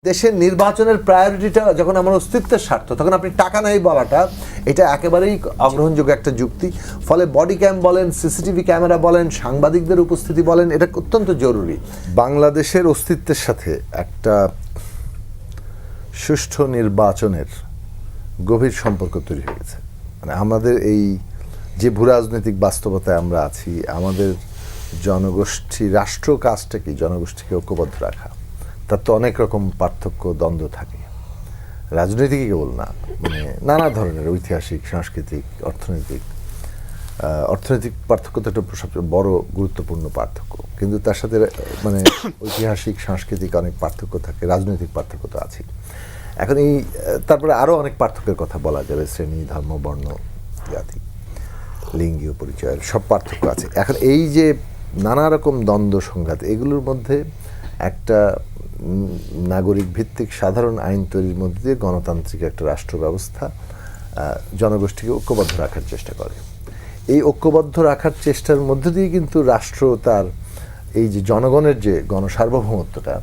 দেশের নির্বাচনের প্রায়োরিটিটা যখন আমার অস্তিত্বের স্বার্থ, তখন আপনি টাকা নাই বলাটা এটা একেবারেই অগ্রহণযোগ্য একটা যুক্তি। ফলে বডি ক্যাম বলেন, সিসিটিভি ক্যামেরা বলেন, সাংবাদিকদের উপস্থিতি বলেন, এটা অত্যন্ত জরুরি। বাংলাদেশের অস্তিত্বের সাথে একটা সুষ্ঠু নির্বাচনের গভীর সম্পর্ক তৈরি হয়ে গেছে। মানে আমাদের এই যে ভূরাজনৈতিক বাস্তবতায় আমরা আছি, আমাদের জনগোষ্ঠী, রাষ্ট্র কাজটা কি জনগোষ্ঠীকে ঐক্যবদ্ধ রাখা, তার তো অনেক রকম পার্থক্য দ্বন্দ্ব থাকে, রাজনৈতিক কেবল না, মানে নানা ধরনের ঐতিহাসিক, সাংস্কৃতিক, অর্থনৈতিক পার্থক্য তো একটা সবচেয়ে বড় গুরুত্বপূর্ণ পার্থক্য। কিন্তু তার সাথে মানে ঐতিহাসিক, সাংস্কৃতিক অনেক পার্থক্য থাকে, রাজনৈতিক পার্থক্য তো আছে। এখন এই তারপরে আরও অনেক পার্থক্যের কথা বলা যাবে, শ্রেণী, ধর্ম, বর্ণ, জাতি, লিঙ্গীয় পরিচয়ের সব পার্থক্য আছে। এখন এই যে নানা রকম দ্বন্দ্ব সংঘাত, এগুলোর মধ্যে একটা নাগরিক ভিত্তিক সাধারণ আইন তৈরির মধ্যে দিয়ে গণতান্ত্রিক একটা রাষ্ট্র ব্যবস্থা জনগোষ্ঠীকে ঐক্যবদ্ধ রাখার চেষ্টা করে। এই ঐক্যবদ্ধ রাখার চেষ্টার মধ্যে দিয়ে কিন্তু রাষ্ট্র তার এই যে জনগণের যে গণসার্বভৌমত্বটা,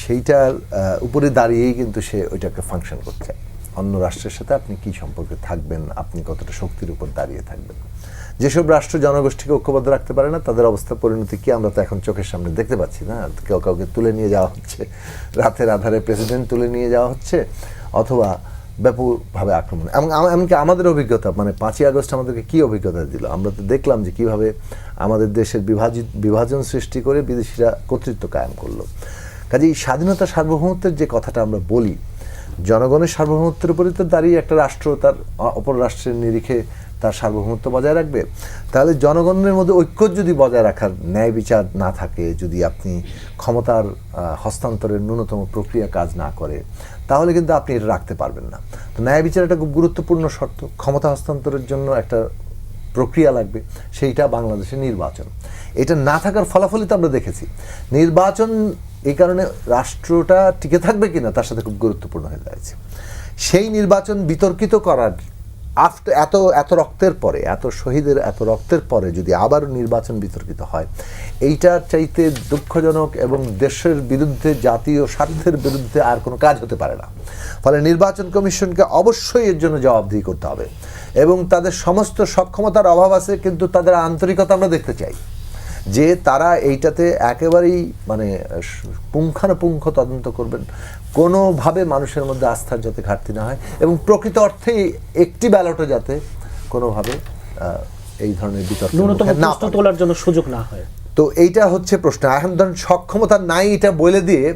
সেইটার উপরে দাঁড়িয়েই কিন্তু সে ওইটাকে ফাংশন করছে। অন্য রাষ্ট্রের সাথে আপনি কি সম্পর্কে থাকবেন, আপনি কতটা শক্তির উপর দাঁড়িয়ে থাকবেন। যেসব রাষ্ট্র জনগোষ্ঠীকে ঐক্যবদ্ধ রাখতে পারে না, তাদের অবস্থা পরিণতি কি আমরা তো এখন চোখের সামনে দেখতে পাচ্ছি না। কেউ কাউকে তুলে নিয়ে যাওয়া হচ্ছে, রাতের আধারে প্রেসিডেন্ট তুলে নিয়ে যাওয়া হচ্ছে, অথবা ব্যাপকভাবে আক্রমণ। এমনকি আমাদের অভিজ্ঞতা, মানে 5ই আগস্ট আমাদেরকে কী অভিজ্ঞতা দিল, আমরা তো দেখলাম যে কীভাবে আমাদের দেশের বিভাজন সৃষ্টি করে বিদেশিরা কর্তৃত্ব কায়েম করলো। কাজেই স্বাধীনতা, সার্বভৌমত্বের যে কথাটা আমরা বলি, জনগণের সার্বভৌমত্বের উপরে তো দাঁড়িয়ে একটা রাষ্ট্র তার অপর রাষ্ট্রের নিরিখে তার সার্বভৌমত্ব বজায় রাখবে। তাহলে জনগণের মধ্যে ঐক্য যদি বজায় রাখার ন্যায় বিচার না থাকে, যদি আপনি ক্ষমতার হস্তান্তরের ন্যূনতম প্রক্রিয়া কাজ না করে, তাহলে কিন্তু আপনি এটা রাখতে পারবেন না। তো ন্যায় বিচার একটা খুব গুরুত্বপূর্ণ শর্ত। ক্ষমতা হস্তান্তরের জন্য একটা প্রক্রিয়া লাগবে, সেইটা বাংলাদেশের নির্বাচন। এটা না থাকার ফলাফলই তো আমরা দেখেছি। নির্বাচন এই কারণে রাষ্ট্রটা টিকে থাকবে কিনা তার সাথে খুব গুরুত্বপূর্ণ হয়ে দাঁড়িয়েছে। সেই নির্বাচন বিতর্কিত করার এত রক্তের পরে, এত শহীদের এত রক্তের পরে যদি আবার নির্বাচন বিতর্কিত হয়, এইটার চাইতে দুঃখজনক এবং দেশের বিরুদ্ধে, জাতীয় স্বার্থের বিরুদ্ধে আর কোনো কাজ হতে পারে না। ফলে নির্বাচন কমিশনকে অবশ্যই এর জন্য জবাবদিহি করতে হবে, এবং তাদের সমস্ত সক্ষমতার অভাব আছে, কিন্তু তাদের আন্তরিকতা আমরা দেখতে চাই যে তারা এইটাতে একেবারেই মানে পুঙ্খানুপুঙ্খ তদন্ত করবেন, কোনোভাবে মানুষের মধ্যে আস্থার যাতে ঘাটতি না হয়, এবং প্রকৃত অর্থে একটি ব্যালটও যাতে কোনোভাবে এই ধরনের বিতর্ক তোলার জন্য সুযোগ না হয়। তো এইটা হচ্ছে প্রশ্ন। এখন ধরেন সক্ষমতা নাই এটা বলে দিয়ে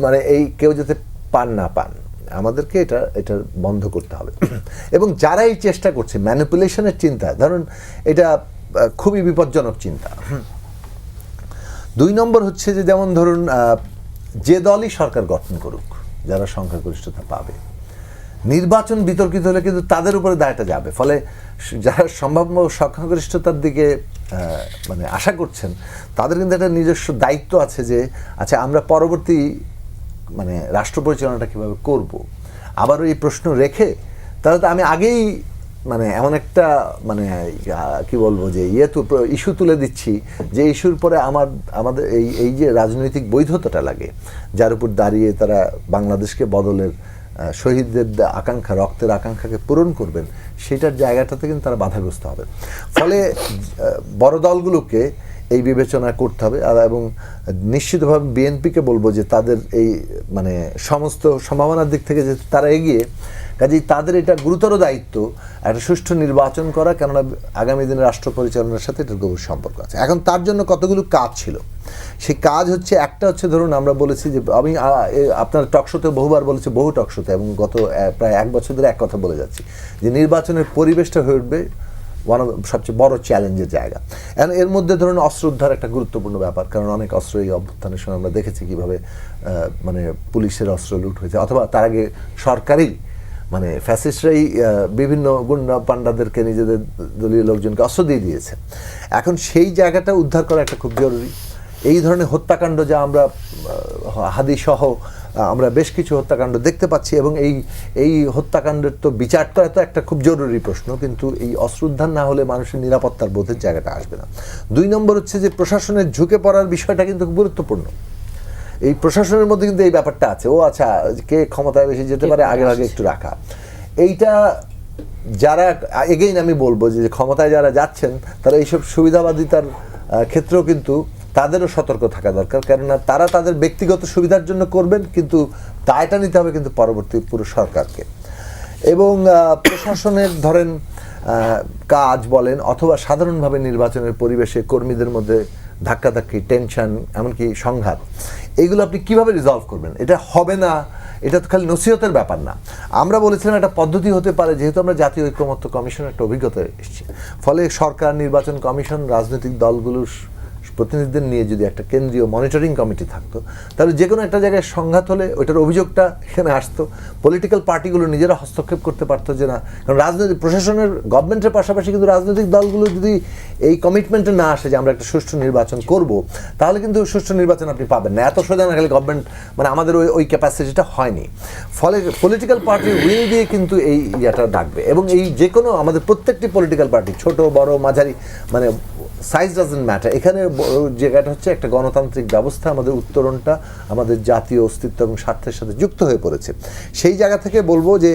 মানে এই কেউ যাতে পান না পান, আমাদেরকে এটা বন্ধ করতে হবে। এবং যারা এই চেষ্টা করছে ম্যানিপুলেশনের চিন্তা, ধরুন এটা খুবই বিপজ্জনক চিন্তা। 2 নম্বর হচ্ছে যে, যেমন ধরুন যে দলই সরকার গঠন করুক, যারা সংখ্যাগরিষ্ঠতা পাবে, নির্বাচন বিতর্কিত হলে কিন্তু তাদের উপরে দায়টা যাবে। ফলে যারা সম্ভাব্য সংখ্যাগরিষ্ঠতার দিকে মানে আশা করছেন, তাদের কিন্তু একটা নিজস্ব দায়িত্ব আছে যে আচ্ছা আমরা পরবর্তী মানে রাষ্ট্র পরিচালনাটা কীভাবে করব। আবারও এই প্রশ্ন রেখে তাহলে তো আমি আগেই মানে এমন একটা মানে কি বলবো যে ইস্যু তুলে দিচ্ছি, যে ইস্যুর পরে আমাদের এই যে রাজনৈতিক বৈধতাটা লাগে, যার উপর দাঁড়িয়ে তারা বাংলাদেশকে বদলের শহীদদের আকাঙ্ক্ষা, রক্তের আকাঙ্ক্ষাকে পূরণ করবেন, সেটার জায়গাটাতে কিন্তু তারা বাধাগ্রস্ত হবে। ফলে বড় দলগুলোকে এই বিবেচনা করতে হবে। এবং নিশ্চিতভাবে বিএনপিকে বলবো যে তাদের এই মানে সমস্ত সম্ভাবনার দিক থেকে যে তারা এগিয়ে, কাজেই তাদের এটা গুরুতর দায়িত্ব একটা সুষ্ঠু নির্বাচন করা, কেননা আগামী দিনে রাষ্ট্র পরিচালনার সাথে এটার গভীর সম্পর্ক আছে। এখন তার জন্য কতগুলো কাজ ছিল। সেই কাজ হচ্ছে, একটা হচ্ছে ধরুন আমরা বলেছি যে, আমি আপনার টকশোতে বহুবার বলেছি, বহু টকশোতে, এবং গত প্রায় 1 বছর ধরে এক কথা বলে যাচ্ছি যে নির্বাচনের পরিবেশটা হয়ে উঠবে সবচেয়ে বড় চ্যালেঞ্জের জায়গা। এখন এর মধ্যে ধরুন অস্ত্র উদ্ধার একটা গুরুত্বপূর্ণ ব্যাপার, কারণ অনেক অস্ত্র এই অভ্যুত্থানের সময় আমরা দেখেছি কীভাবে মানে পুলিশের অস্ত্র লুট হয়েছে, অথবা তার আগে সরকারি মানে ফ্যাসিস্টরাই বিভিন্ন গুন্ডা পান্ডাদেরকে, নিজেদের দলীয় লোকজনকে অস্ত্র দিয়ে দিয়েছে। এখন সেই জায়গাটা উদ্ধার করা একটা খুব জরুরি। এই ধরনের হত্যাকাণ্ড যা আমরা হাদিসহ আমরা বেশ কিছু হত্যাকাণ্ড দেখতে পাচ্ছি, এবং এই হত্যাকাণ্ডের তো বিচারটা তো একটা খুব জরুরি প্রশ্ন, কিন্তু এই অস্ত্র উদ্ধার না হলে মানুষের নিরাপত্তার বোধের জায়গাটা আসবে না। 2 নম্বর হচ্ছে যে প্রশাসনের ঝুঁকে পড়ার বিষয়টা কিন্তু গুরুত্বপূর্ণ। এই প্রশাসনের মধ্যে কিন্তু এই ব্যাপারটা আছে, ও আচ্ছা কে ক্ষমতায় বেশি যেতে পারে আগে আগে একটু রাখা। এইটা যারা এগেইন আমি বলবো যে ক্ষমতায় যারা যাচ্ছেন তারা এইসব সুবিধাবাদিতার ক্ষেত্রেও কিন্তু তাদেরও সতর্ক থাকা দরকার, কেননা তারা তাদের ব্যক্তিগত সুবিধার জন্য করবেন, কিন্তু দায়টা নিতে হবে কিন্তু পরবর্তী পুরো সরকারকে। এবং প্রশাসনের ধরেন কাজ বলেন অথবা সাধারণভাবে নির্বাচনের পরিবেশে কর্মীদের মধ্যে ধাক্কাধাক্কি, টেনশন, এমনকি সংঘাত, এইগুলো আপনি কিভাবে রিজলভ করবেন? এটা হবে না, এটা তো খালি নসিহতের ব্যাপার না। আমরা বলেছিলাম একটা পদ্ধতি হতে পারে, যেহেতু আমরা জাতীয় ঐক্যমত্য কমিশনের একটা অভিজ্ঞতা এসেছি, ফলে সরকার, নির্বাচন কমিশন, রাজনৈতিক দলগুলোর প্রতিনিধিদের নিয়ে যদি একটা কেন্দ্রীয় মনিটরিং কমিটি থাকতো, তাহলে যে কোনো একটা জায়গায় সংঘাত হলে ওইটার অভিযোগটা এখানে আসতো, পলিটিক্যাল পার্টিগুলো নিজেরা হস্তক্ষেপ করতে পারতো যে না, কারণ রাজনৈতিক প্রশাসনের গভর্নমেন্টের পাশাপাশি কিন্তু রাজনৈতিক দলগুলো যদি এই কমিটমেন্টে না আসে যে আমরা একটা সুষ্ঠু নির্বাচন করব, তাহলে কিন্তু সুষ্ঠু নির্বাচন আপনি পাবেন না। এত সোজা না, খালি গভর্নমেন্ট মানে আমাদের ওই ক্যাপাসিটিটা হয়নি, ফলে পলিটিক্যাল পার্টির উইল দিয়ে কিন্তু এই ইয়াটা ডাকবে। এবং এই যে কোনো আমাদের প্রত্যেকটি পলিটিক্যাল পার্টি, ছোট বড় মাঝারি, মানে সাইজ ডাজন্ট ম্যাটার, এখানে জায়গাটা হচ্ছে একটা গণতান্ত্রিক ব্যবস্থা, আমাদের উত্তরণটা আমাদের জাতীয় অস্তিত্ব এবং স্বার্থের সাথে যুক্ত হয়ে পড়েছে। সেই জায়গা থেকে বলবো যে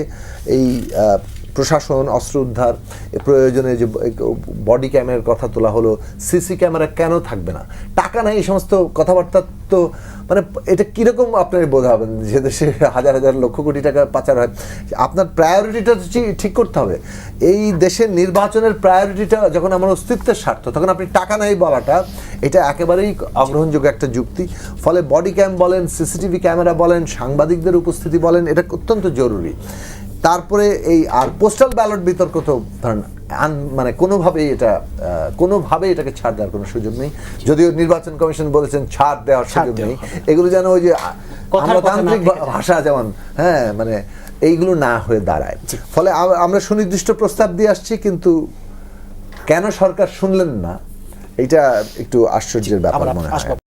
এই প্রশাসন, অস্ত্র উদ্ধার, প্রয়োজনে যে বডি ক্যামেরার কথা তোলা হলো, সিসি ক্যামেরা কেন থাকবে না, টাকা নাই, এই সমস্ত কথাবার্তা তো মানে এটা কীরকম আপনার বোঝাবেন যে দেশে হাজার হাজার লক্ষ কোটি টাকা পাচার হয়? আপনার প্রায়োরিটিটা ঠিক করতে হবে। এই দেশের নির্বাচনের প্রায়োরিটিটা যখন আমার অস্তিত্বের স্বার্থ, তখন আপনি টাকা নাই বলাটা এটা একেবারেই অগ্রহণযোগ্য একটা যুক্তি। ফলে বডি ক্যাম বলেন, সিসিটিভি ক্যামেরা বলেন, সাংবাদিকদের উপস্থিতি বলেন, এটা অত্যন্ত জরুরি। তারপরে এই আর পোস্টাল ব্যালট বিতর্ক তো ধরেন মানে কোনোভাবেই এটাকে ছাড় দেওয়ার কোনো সুযোগ নেই, যদিও নির্বাচন কমিশন বলেছেন ছাড় দেওয়ার সুযোগ নেই। এগুলো যেন ওই যে আমলাতান্ত্রিক ভাষা যেমন, হ্যাঁ, মানে এইগুলো না হয়ে দাঁড়ায়। ফলে আমরা সুনির্দিষ্ট প্রস্তাব দিয়ে আসছি, কিন্তু কেন সরকার শুনলেন না, এটা একটু আশ্চর্যের ব্যাপার মনে হয়।